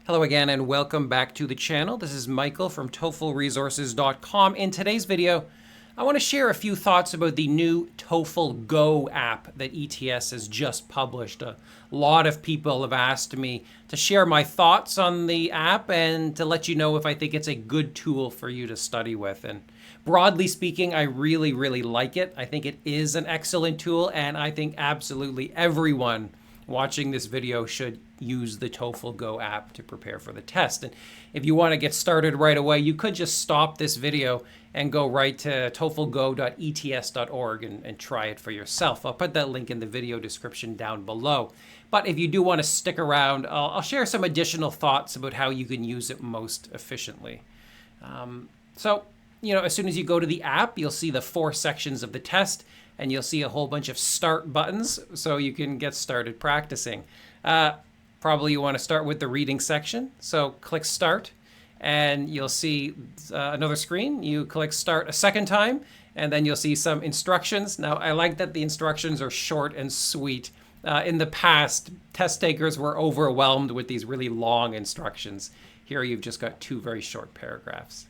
Hello again and welcome back to the channel. This is Michael from TOEFLresources.com. In today's video, I want to share a few thoughts about the new TOEFL GO app that ETS has just published. A lot of people have asked me to share my thoughts on the app and to let you know if I think it's a good tool for you to study with. And broadly speaking, I really like it. I think it is an excellent tool, and I think absolutely everyone watching this video should use the TOEFL GO app to prepare for the test. And if you want to get started right away, you could just stop this video and go right to TOEFLGO.ets.org and try it for yourself. I'll put that link in the video description down below. But if you do want to stick around, I'll share some additional thoughts about how you can use it most efficiently. So, as soon as you go to the app, you'll see the 4 sections of the test, and you'll see a whole bunch of start buttons so you can get started practicing. Probably you want to start with the reading section. So click start and you'll see another screen. You click start a second time and then you'll see some instructions. Now I like that the instructions are short and sweet. In the past, test takers were overwhelmed with these really long instructions. Here you've just got 2 very short paragraphs.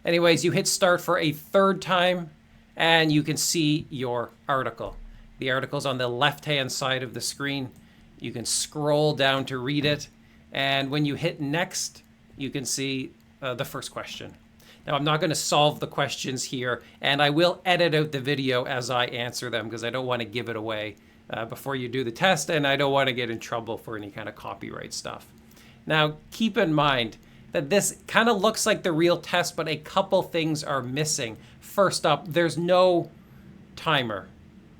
Anyways, you hit start for a third time and you can see your article. The article's on the left-hand side of the screen. You can scroll down to read it. And when you hit next, you can see the first question. Now, I'm not going to solve the questions here, and I will edit out the video as I answer them because I don't want to give it away before you do the test, and I don't want to get in trouble for any kind of copyright stuff. Now, keep in mind that this kind of looks like the real test, but a couple things are missing. First up, there's no timer.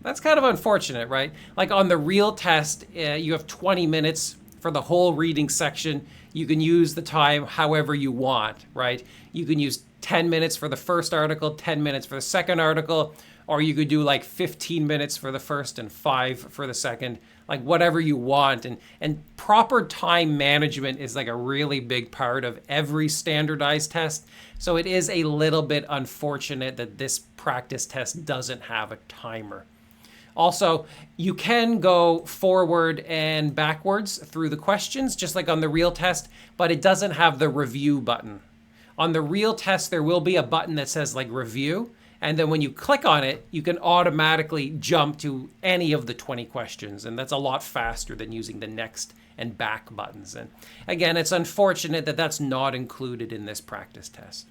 That's kind of unfortunate, right? Like on the real test, you have 20 minutes for the whole reading section. You can use the time however you want, right? You can use 10 minutes for the first article, 10 minutes for the second article, or you could do like 15 minutes for the first and 5 for the second, like whatever you want. And proper time management is like a really big part of every standardized test. So it is a little bit unfortunate that this practice test doesn't have a timer. Also, you can go forward and backwards through the questions, just like on the real test, but it doesn't have the review button. On the real test, there will be a button that says like review, and then when you click on it, you can automatically jump to any of the 20 questions, and that's a lot faster than using the next and back buttons. And again, it's unfortunate that that's not included in this practice test.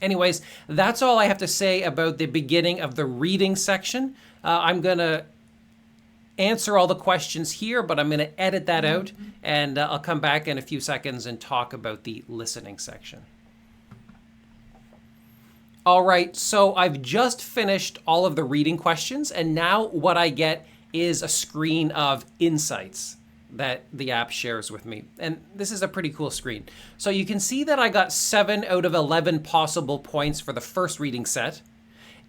Anyways, that's all I have to say about the beginning of the reading section. I'm going to answer all the questions here, but I'm going to edit that out, and I'll come back in a few seconds and talk about the listening section. All right, so I've just finished all of the reading questions, and now what I get is a screen of insights that the app shares with me. And this is a pretty cool screen. So you can see that I got 7 out of 11 possible points for the first reading set.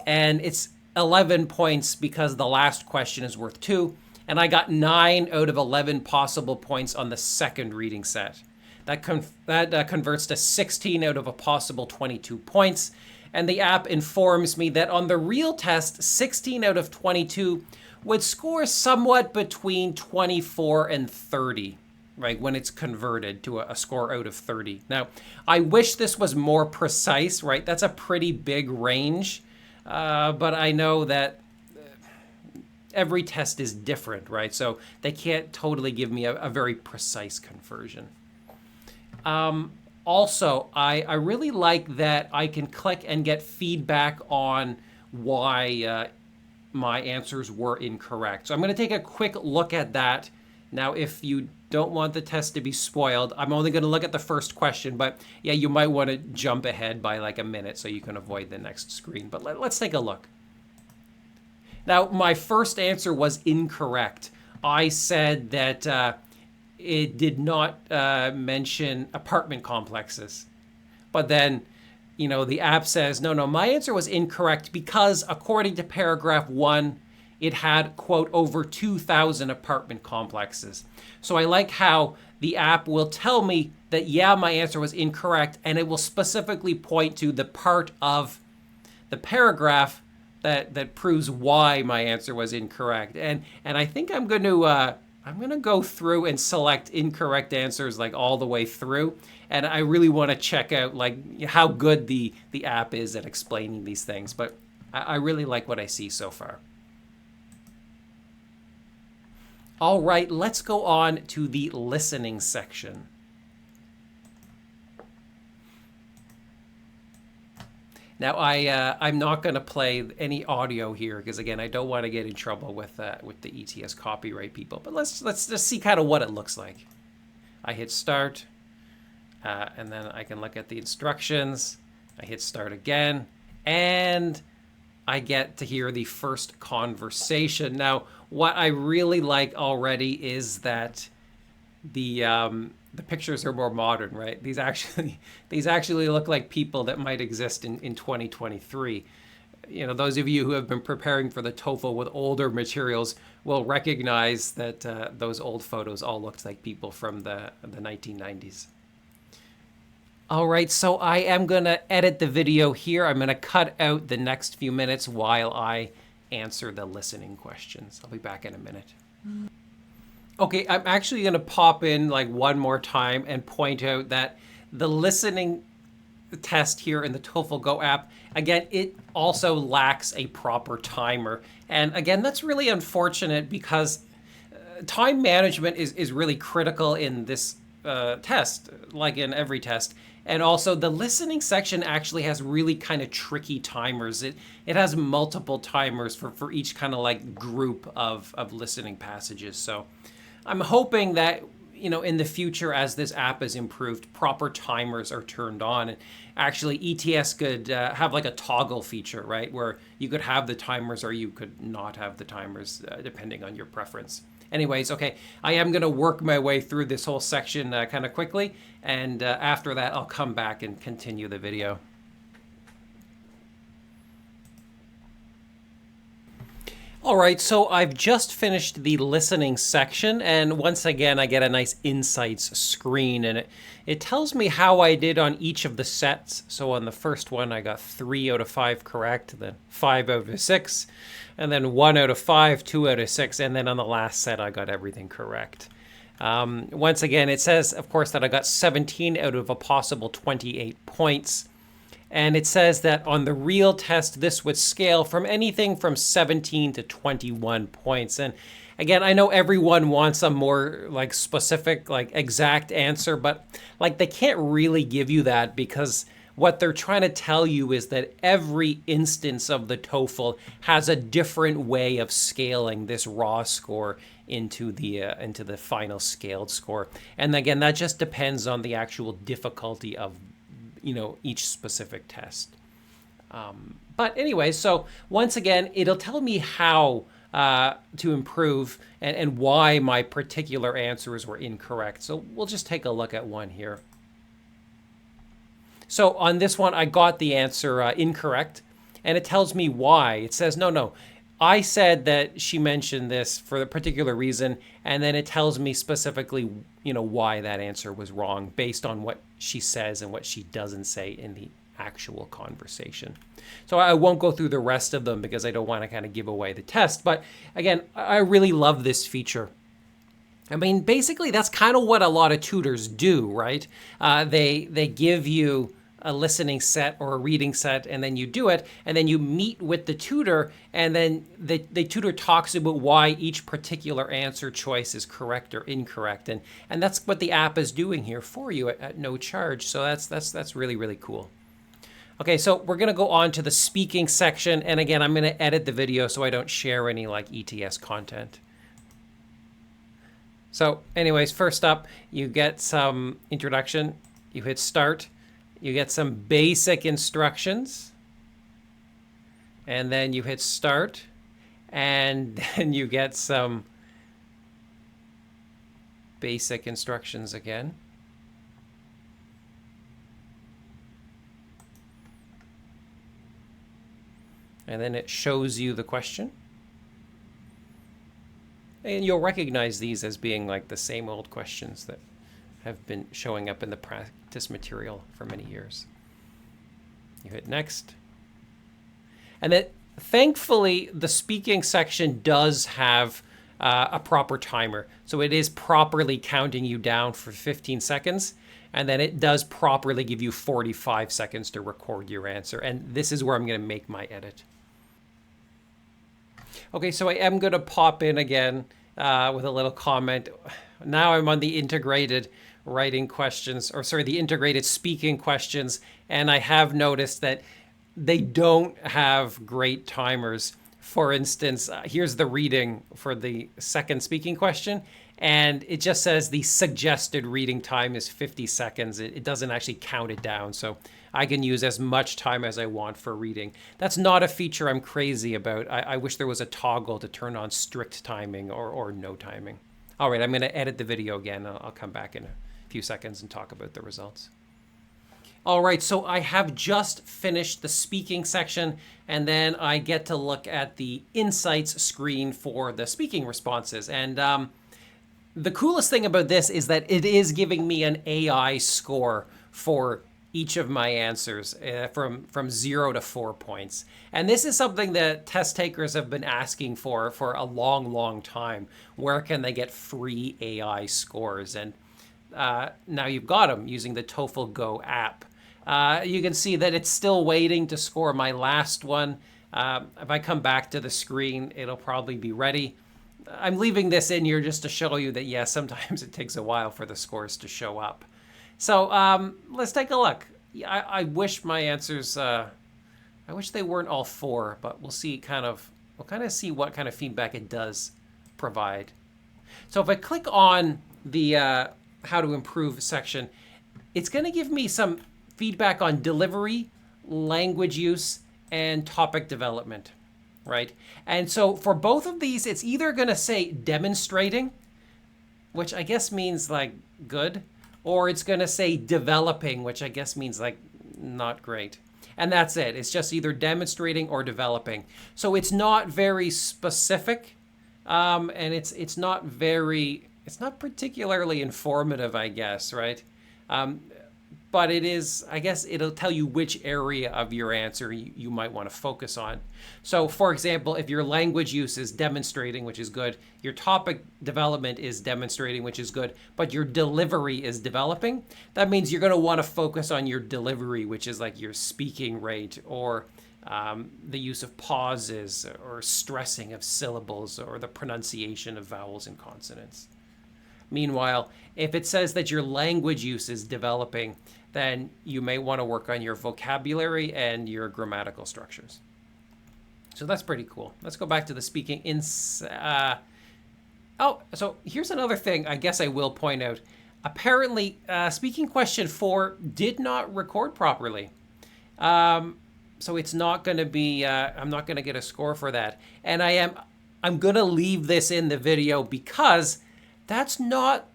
And it's 11 points because the last question is worth 2. And I got 9 out of 11 possible points on the second reading set. That converts to 16 out of a possible 22 points. And the app informs me that on the real test, 16 out of 22 would score somewhat between 24 and 30, right, when it's converted to a score out of 30. Now, I wish this was more precise, right? That's a pretty big range, but I know that every test is different, right? So they can't totally give me a very precise conversion. Also, I really like that I can click and get feedback on why my answers were incorrect. So I'm going to take a quick look at that. Now, if you don't want the test to be spoiled, I'm only going to look at the first question, but yeah, you might want to jump ahead by like a minute so you can avoid the next screen. But let's take a look. Now, my first answer was incorrect. I said that it did not mention apartment complexes. But then the app says, no, my answer was incorrect because according to paragraph 1, it had, quote, over 2,000 apartment complexes. So I like how the app will tell me that, yeah, my answer was incorrect, and it will specifically point to the part of the paragraph that proves why my answer was incorrect. And I think I'm going to I'm going to go through and select incorrect answers like all the way through. And I really want to check out like how good the app is at explaining these things. But I really like what I see so far. All right, let's go on to the listening section. Now, I'm not going to play any audio here because, again, I don't want to get in trouble with the ETS copyright people. But let's just see kind of what it looks like. I hit start, and then I can look at the instructions. I hit start again, and I get to hear the first conversation. Now, what I really like already is that the pictures are more modern, right? These actually look like people that might exist in 2023. You know, those of you who have been preparing for the TOEFL with older materials will recognize that those old photos all looked like people from the 1990s. All right, so I am going to edit the video here. I'm going to cut out the next few minutes while I answer the listening questions. I'll be back in a minute. Okay, I'm actually going to pop in like one more time and point out that the listening test here in the TOEFL GO app, again, it also lacks a proper timer. And again, that's really unfortunate because time management is really critical in this test, like in every test. And also the listening section actually has really kind of tricky timers. It has multiple timers for each kind of like group of listening passages. So I'm hoping that, you know, in the future, as this app is improved, proper timers are turned on. And actually, ETS could have like a toggle feature, right, where you could have the timers or you could not have the timers, depending on your preference. Anyways, okay, I am going to work my way through this whole section kind of quickly. And after that, I'll come back and continue the video. All right, so I've just finished the listening section, and once again, I get a nice insights screen, and it tells me how I did on each of the sets. So on the first one, I got 3 out of 5 correct, then 5 out of 6, and then 1 out of 5, 2 out of 6, and then on the last set, I got everything correct. Once again, it says, of course, that I got 17 out of a possible 28 points. And it says that on the real test, this would scale from anything from 17 to 21 points. And again, I know everyone wants a more like specific, like exact answer, but like they can't really give you that because what they're trying to tell you is that every instance of the TOEFL has a different way of scaling this raw score into the final scaled score. And again, that just depends on the actual difficulty of, you know, each specific test. But anyway, so once again, it'll tell me how to improve and why my particular answers were incorrect. So we'll just take a look at one here. So on this one, I got the answer incorrect, and it tells me why. It says, no, I said that she mentioned this for a particular reason, and then it tells me specifically, you know, why that answer was wrong based on what she says and what she doesn't say in the actual conversation. So I won't go through the rest of them because I don't want to kind of give away the test. But again, I really love this feature. I mean, basically, that's kind of what a lot of tutors do, right? They give you a listening set or a reading set, and then you do it, and then you meet with the tutor, and then the tutor talks about why each particular answer choice is correct or incorrect, and that's what the app is doing here for you at no charge. So that's really, really cool. Okay, so we're gonna go on to the speaking section, and again, I'm gonna edit the video so I don't share any like ETS content. So anyways, first up, you get some introduction, you hit start, you get some basic instructions, and then you hit start, and then you get some basic instructions again. And then it shows you the question. And you'll recognize these as being like the same old questions that have been showing up in the practice material for many years. You hit next. And then thankfully, the speaking section does have a proper timer. So it is properly counting you down for 15 seconds. And then it does properly give you 45 seconds to record your answer. And this is where I'm going to make my edit. Okay, so I am going to pop in again with a little comment. Now I'm on the integrated writing questions, or sorry, the integrated speaking questions. And I have noticed that they don't have great timers. For instance, here's the reading for the second speaking question. And it just says the suggested reading time is 50 seconds. It doesn't actually count it down. So I can use as much time as I want for reading. That's not a feature I'm crazy about. I wish there was a toggle to turn on strict timing or no timing. All right, I'm going to edit the video again. I'll come back in a few seconds and talk about the results. All right, so I have just finished the speaking section, and then I get to look at the insights screen for the speaking responses. And the coolest thing about this is that it is giving me an AI score for each of my answers from 0 to 4 points. And this is something that test takers have been asking for a long, long time. Where can they get free AI scores? And now you've got them using the TOEFL GO app. You can see that it's still waiting to score my last one. If I come back to the screen, it'll probably be ready. I'm leaving this in here just to show you that, yes, sometimes it takes a while for the scores to show up. So let's take a look. I wish my answers, I wish they weren't all 4, but we'll see we'll kind of see what kind of feedback it does provide. So if I click on the how to improve section, it's going to give me some feedback on delivery, language use, and topic development, right? And so for both of these, it's either going to say demonstrating, which I guess means like good, or it's going to say developing, which I guess means like not great. And that's it. It's just either demonstrating or developing. So it's not very specific, and it's not particularly informative, I guess, right? But it is, I guess it'll tell you which area of your answer you might want to focus on. So for example, if your language use is demonstrating, which is good, your topic development is demonstrating, which is good, but your delivery is developing, that means you're going to want to focus on your delivery, which is like your speaking rate, or the use of pauses, or stressing of syllables, or the pronunciation of vowels and consonants. Meanwhile, if it says that your language use is developing, then you may want to work on your vocabulary and your grammatical structures. So that's pretty cool. Let's go back to the speaking. So here's another thing I guess I will point out. Apparently, speaking question 4 did not record properly. So it's not going to be, I'm not going to get a score for that. And I'm going to leave this in the video because that's not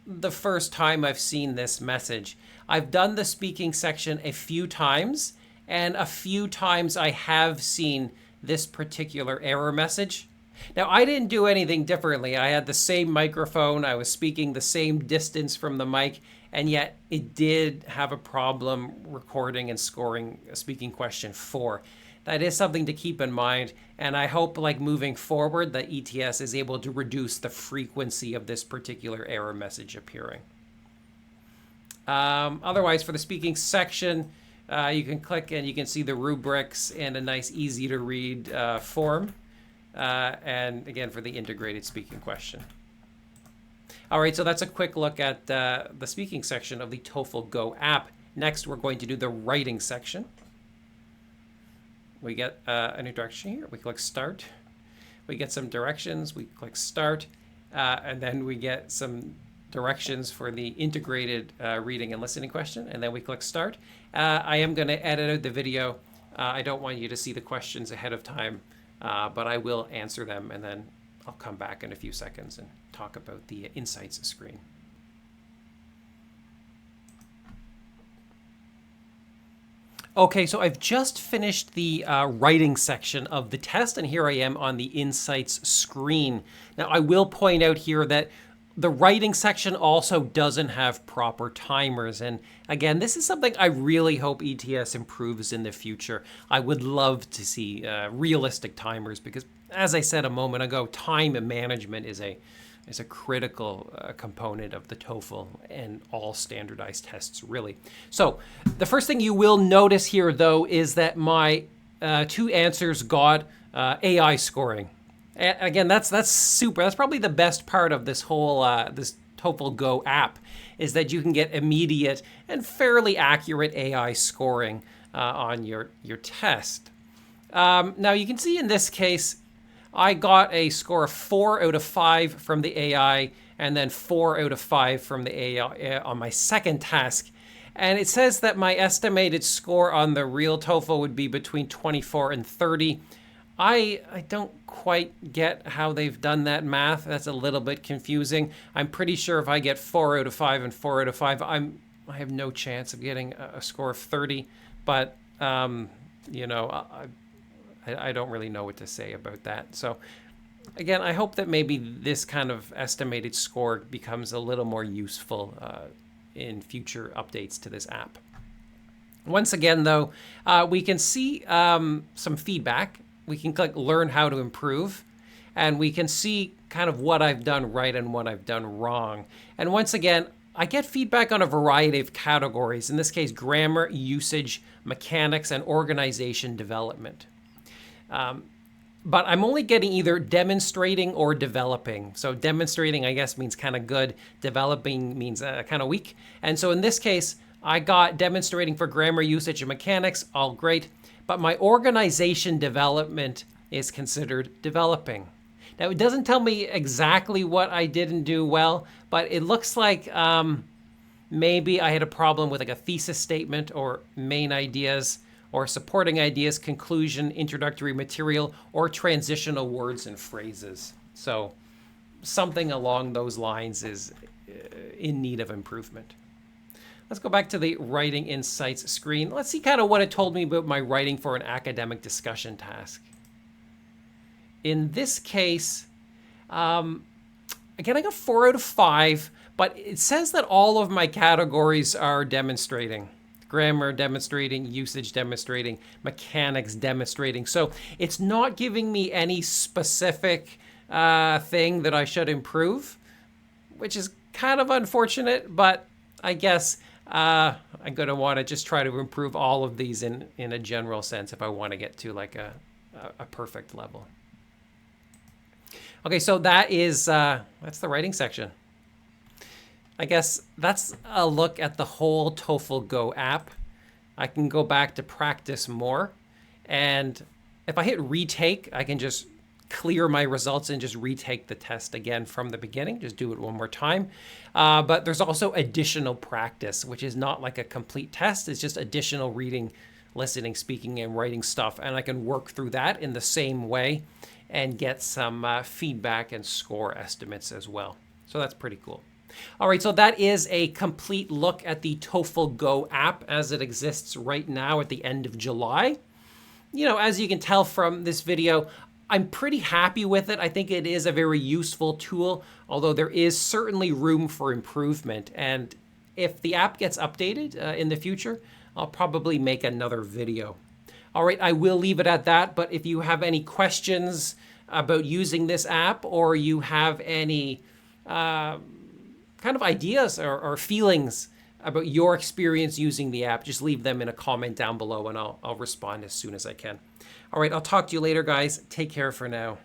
the first time I've seen this message. I've done the speaking section a few times, and a few times I have seen this particular error message. Now, I didn't do anything differently. I had the same microphone. I was speaking the same distance from the mic, and yet it did have a problem recording and scoring a speaking question 4. That is something to keep in mind, and I hope, like, moving forward, the ETS is able to reduce the frequency of this particular error message appearing. Otherwise, for the speaking section, you can click and you can see the rubrics in a nice, easy-to-read form. And again, for the integrated speaking question. All right, so that's a quick look at the speaking section of the TOEFL GO app. Next, we're going to do the writing section. We get a new direction here. We click Start. We get some directions. We click Start. And then we get some directions for the integrated reading and listening question. And then we click Start. I am going to edit out the video. I don't want you to see the questions ahead of time, but I will answer them. And then I'll come back in a few seconds and talk about the insights screen. Okay, so I've just finished the writing section of the test, and here I am on the insights screen. Now, I will point out here that The writing section also doesn't have proper timers. And again, this is something I really hope ETS improves in the future. I would love to see realistic timers because, as I said a moment ago, time management is a critical component of the TOEFL and all standardized tests, really. So the first thing you will notice here, though, is that my 2 answers got AI scoring. Again, that's super. That's probably the best part of this whole this TOEFL Go app is that you can get immediate and fairly accurate AI scoring on your test. Now you can see in this case, I got a score of 4 out of 5 from the AI, and then 4 out of 5 from the AI on my second task. And it says that my estimated score on the real TOEFL would be between 24 and 30. I don't quite get how they've done that math. That's a little bit confusing. I'm pretty sure if I get 4 out of 5 and 4 out of 5, I have no chance of getting a score of 30. But, you know, I don't really know what to say about that. So, again, I hope that maybe this kind of estimated score becomes a little more useful in future updates to this app. Once again, though, we can see some feedback. We can click Learn How to Improve, and we can see kind of what I've done right and what I've done wrong. And once again, I get feedback on a variety of categories, in this case, grammar, usage, mechanics, and organization development. But I'm only getting either demonstrating or developing. So demonstrating, I guess, means kind of good. Developing means kind of weak. And so in this case, I got demonstrating for grammar, usage, and mechanics, all great. But my organization development is considered developing. Now, it doesn't tell me exactly what I didn't do well, but it looks like maybe I had a problem with like a thesis statement or main ideas or supporting ideas, conclusion, introductory material, or transitional words and phrases. So something along those lines is in need of improvement. Let's go back to the Writing Insights screen. Let's see kind of what it told me about my writing for an academic discussion task. In this case, again, I got 4 out of 5, but it says that all of my categories are demonstrating. Grammar demonstrating, usage demonstrating, mechanics demonstrating. So it's not giving me any specific thing that I should improve, which is kind of unfortunate, but I guess I'm going to want to just try to improve all of these in a general sense if I want to get to like a perfect level. Okay, so that's the writing section. I guess that's a look at the whole TOEFL Go app. I can go back to practice more. And if I hit retake, I can just clear my results and just retake the test again from the beginning. Just do it one more time. But there's also additional practice, which is not like a complete test. It's just additional reading, listening, speaking, and writing stuff. And I can work through that in the same way and get some feedback and score estimates as well. So that's pretty cool. All right, so that is a complete look at the TOEFL Go app as it exists right now at the end of July. You know, as you can tell from this video, I'm pretty happy with it. I think it is a very useful tool, although there is certainly room for improvement. And if the app gets updated in the future, I'll probably make another video. All right, I will leave it at that, but if you have any questions about using this app or you have any kind of ideas or feelings about your experience using the app, just leave them in a comment down below and I'll respond as soon as I can. All right, I'll talk to you later, guys. Take care for now.